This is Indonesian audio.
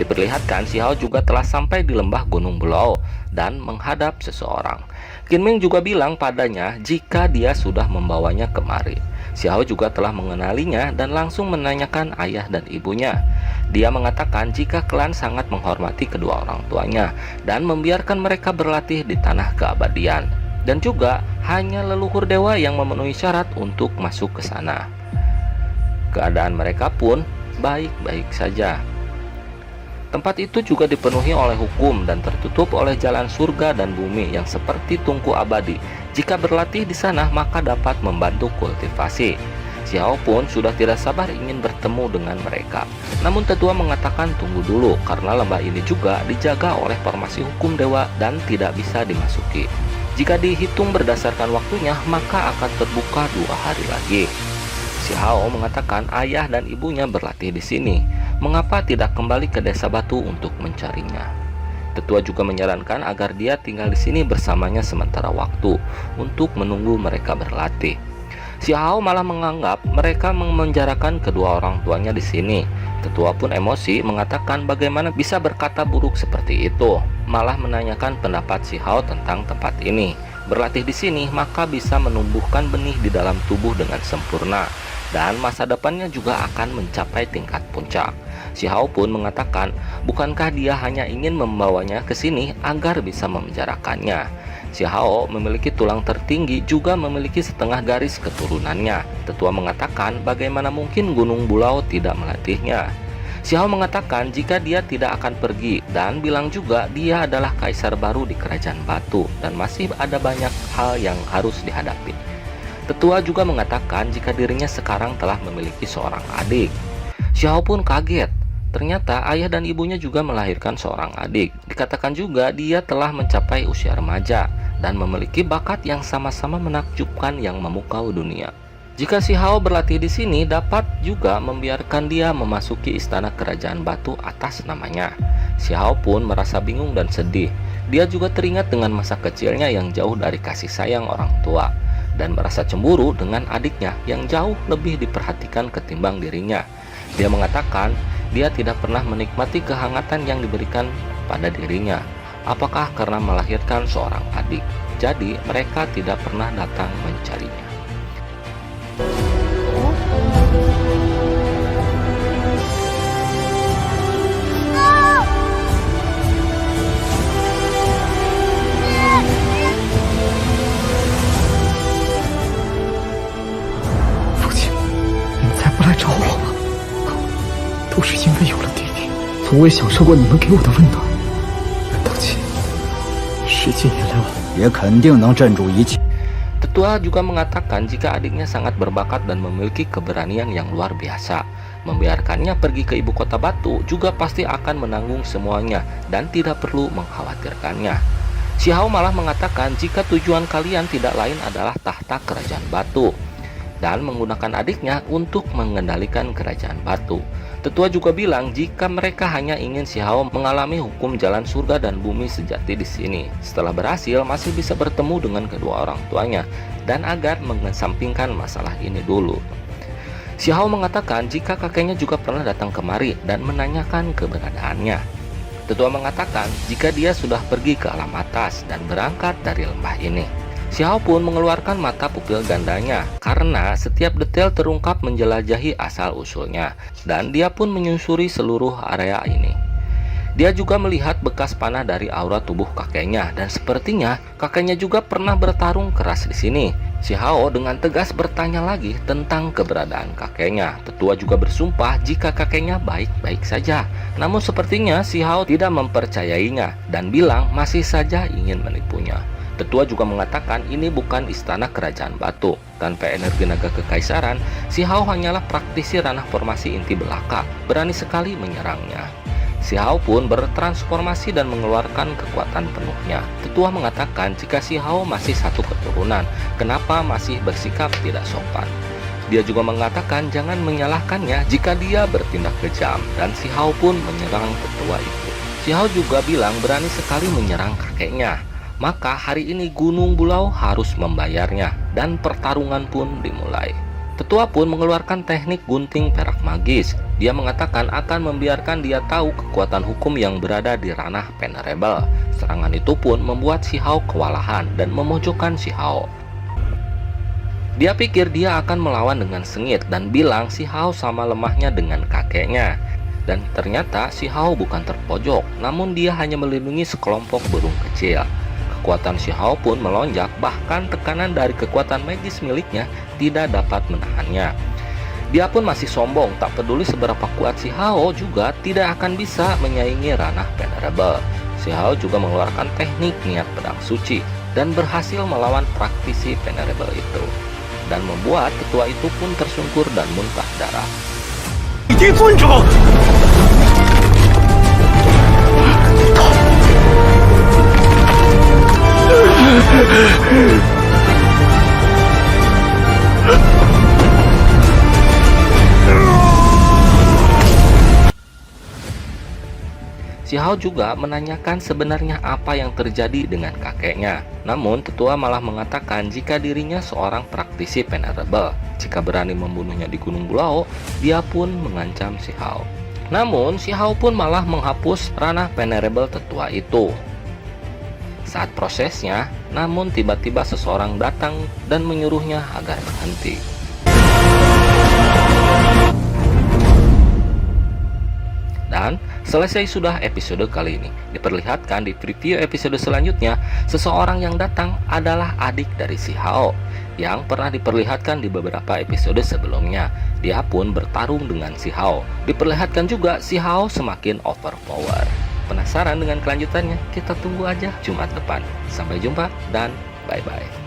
Diperlihatkan si Hao juga telah sampai di lembah Gunung Bulau dan menghadap seseorang. Qin Ming juga bilang padanya jika dia sudah membawanya kemari. Si Hao juga telah mengenalinya dan langsung menanyakan ayah dan ibunya. Dia mengatakan jika klan sangat menghormati kedua orang tuanya dan membiarkan mereka berlatih di tanah keabadian. Dan juga hanya leluhur dewa yang memenuhi syarat untuk masuk ke sana. Keadaan mereka pun baik-baik saja. Tempat itu juga dipenuhi oleh hukum dan tertutup oleh jalan surga dan bumi yang seperti tungku abadi. Jika berlatih di sana maka dapat membantu kultivasi. Si Hao pun sudah tidak sabar ingin bertemu dengan mereka. Namun tetua mengatakan tunggu dulu karena lembah ini juga dijaga oleh formasi hukum dewa dan tidak bisa dimasuki. Jika dihitung berdasarkan waktunya maka akan terbuka 2 hari lagi. Si Hao mengatakan ayah dan ibunya berlatih di sini. Mengapa tidak kembali ke desa batu untuk mencarinya? Tetua juga menyarankan agar dia tinggal di sini bersamanya sementara waktu untuk menunggu mereka berlatih. Si Hao malah menganggap mereka memenjarakan kedua orang tuanya di sini. Tetua pun emosi mengatakan bagaimana bisa berkata buruk seperti itu. Malah menanyakan pendapat si Hao tentang tempat ini. Berlatih di sini maka bisa menumbuhkan benih di dalam tubuh dengan sempurna dan masa depannya juga akan mencapai tingkat puncak. Si Hao pun mengatakan, bukankah dia hanya ingin membawanya ke sini agar bisa memenjarakannya? Si Hao memiliki tulang tertinggi juga memiliki setengah garis keturunannya. Tetua mengatakan, bagaimana mungkin Gunung Bulau tidak melatihnya? Si Hao mengatakan jika dia tidak akan pergi dan bilang juga dia adalah kaisar baru di kerajaan batu dan masih ada banyak hal yang harus dihadapi. Tetua juga mengatakan jika dirinya sekarang telah memiliki seorang adik. Si Hao pun kaget. Ternyata ayah dan ibunya juga melahirkan seorang adik. Dikatakan juga dia telah mencapai usia remaja dan memiliki bakat yang sama-sama menakjubkan yang memukau dunia. Jika si Hao berlatih di sini dapat juga membiarkan dia memasuki istana kerajaan batu atas namanya. Si Hao pun merasa bingung dan sedih. Dia juga teringat dengan masa kecilnya yang jauh dari kasih sayang orang tua dan merasa cemburu dengan adiknya yang jauh lebih diperhatikan ketimbang dirinya. Dia mengatakan dia tidak pernah menikmati kehangatan yang diberikan pada dirinya. Apakah karena melahirkan seorang adik? Jadi mereka tidak pernah datang mencarinya. 都是因为有了弟弟，从未享受过你们给我的温暖。当亲，10几年来我也肯定能镇住一切。 Tetua juga mengatakan jika adiknya sangat berbakat dan memiliki keberanian yang luar biasa. Membiarkannya pergi ke ibu kota batu juga pasti akan menanggung semuanya dan tidak perlu mengkhawatirkannya. Si Hao malah mengatakan jika tujuan kalian tidak lain adalah tahta kerajaan batu dan menggunakan adiknya untuk mengendalikan kerajaan batu. Tetua juga bilang jika mereka hanya ingin si Hao mengalami hukum jalan surga dan bumi sejati di sini. Setelah berhasil masih bisa bertemu dengan kedua orang tuanya dan agar mengesampingkan masalah ini dulu. Si Hao mengatakan jika kakeknya juga pernah datang kemari dan menanyakan keberadaannya. Tetua mengatakan jika dia sudah pergi ke alam atas dan berangkat dari lembah ini. Si Hao pun mengeluarkan mata pupil gandanya karena setiap detail terungkap menjelajahi asal-usulnya dan dia pun menyusuri seluruh area ini. Dia juga melihat bekas panah dari aura tubuh kakeknya dan sepertinya kakeknya juga pernah bertarung keras di sini. Si Hao dengan tegas bertanya lagi tentang keberadaan kakeknya. Tetua juga bersumpah jika kakeknya baik-baik saja. Namun sepertinya si Hao tidak mempercayainya dan bilang masih saja ingin menipunya. Tetua juga mengatakan ini bukan istana kerajaan batu. Tanpa energi naga kekaisaran, si Hao hanyalah praktisi ranah formasi inti belaka, berani sekali menyerangnya. Si Hao pun bertransformasi dan mengeluarkan kekuatan penuhnya. Tetua mengatakan jika si Hao masih satu keturunan, kenapa masih bersikap tidak sopan. Dia juga mengatakan jangan menyalahkannya jika dia bertindak kejam, dan si Hao pun menyerang tetua itu. Si Hao juga bilang berani sekali menyerang kakeknya. Maka hari ini Gunung Bulau harus membayarnya dan pertarungan pun dimulai. Tetua pun mengeluarkan teknik gunting perak magis. Dia mengatakan akan membiarkan dia tahu kekuatan hukum yang berada di ranah Venerable. Serangan itu pun membuat Si Hao kewalahan dan memojokkan Si Hao. Dia pikir dia akan melawan dengan sengit dan bilang Si Hao sama lemahnya dengan kakeknya. Dan ternyata Si Hao bukan terpojok, namun dia hanya melindungi sekelompok burung kecil. Kekuatan Si Hao pun melonjak, bahkan tekanan dari kekuatan magis miliknya tidak dapat menahannya. Dia pun masih sombong, tak peduli seberapa kuat Si Hao juga tidak akan bisa menyaingi ranah Venerable. Si Hao juga mengeluarkan teknik niat pedang suci dan berhasil melawan praktisi Venerable itu, dan membuat tetua itu pun tersungkur dan muntah darah. Si Hao juga menanyakan sebenarnya apa yang terjadi dengan kakeknya. Namun tetua malah mengatakan jika dirinya seorang praktisi Venerable. Jika berani membunuhnya di Gunung Bulao, dia pun mengancam Si Hao. Namun Si Hao pun malah menghapus ranah Venerable tetua itu. Saat prosesnya, namun tiba-tiba seseorang datang dan menyuruhnya agar berhenti. Dan selesai sudah episode kali ini. Diperlihatkan di preview episode selanjutnya, seseorang yang datang adalah adik dari Si Hao yang pernah diperlihatkan di beberapa episode sebelumnya. Dia pun bertarung dengan Si Hao. Diperlihatkan juga Si Hao semakin overpower. Penasaran dengan kelanjutannya? Kita tunggu aja Jumat depan. Sampai jumpa dan bye-bye.